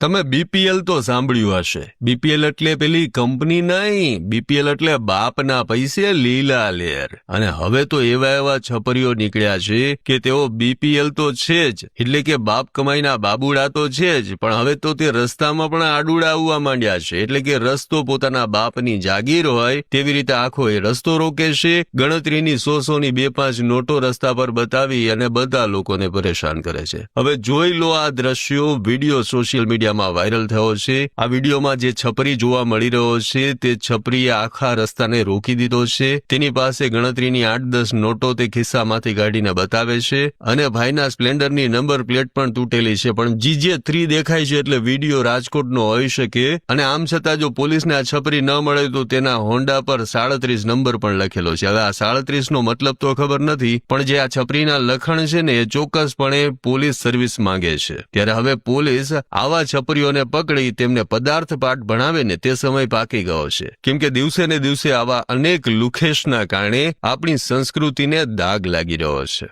તમે બીપીએલ તો સાંભળ્યું હશે. બીપીએલ એટલે પેલી કંપની નહીં, બીપીએલ એટલે બાપના પૈસે લીલા લેર. અને હવે તો એવા છપરીઓ નીકળ્યા છે કે તેઓ બીપીએલ તો છે જ, એટલે કે બાપ કમાઈના બાબુડા તો છે જ, પણ હવે તો તે રસ્તામાં પણ આડુડા આવવા માંડ્યા છે. એટલે કે રસ્તો પોતાના બાપની જાગીર હોય તેવી રીતે આખો એ રસ્તો રોકે છે. ગણતરીની 100-100ની 2-5 નોટો રસ્તા પર બતાવી અને બધા લોકોને પરેશાન કરે છે. હવે જોઈ લો આ દ્રશ્યો. વિડીયો સોશિયલ મીડિયામાં વાયરલ થયો છે. આ વિડીયોમાં જે છપરી જોવા મળી રહ્યો છે તે છપરીએ આખા રસ્તાને રોકી દીધો છે. તેની પાસે ગણતરીની 8-10 નોટો તે ખિસ્સામાંથી કાઢીને બતાવે છે અને ભાઈના સ્પ્લેન્ડરની નંબર પ્લેટ પણ તૂટેલી છે, પણ GJ3 દેખાય છે એટલે વિડીયો રાજકોટનો હોઈ શકે. અને આમ છતાં જો પોલીસને આ છપરી ન મળે તો તેના હોન્ડા પર 37 નંબર પણ લખેલો છે. હવે આ 37 નો મતલબ તો ખબર નથી, પણ જે આ છપરીના લખણ છે ને એ ચોક્કસપણે પોલીસ સર્વિસ માંગે છે. ત્યારે હવે પોલીસ આવા છપરીઓને પકડી તેમને પદાર્થ પાઠ ભણાવે ને તે સમય પાકી ગયો છે. કેમ કે દિવસે ને દિવસે આવા અનેક લુખેશના કારણે આપણી સંસ્કૃતિને દાગ લાગી રહ્યો છે.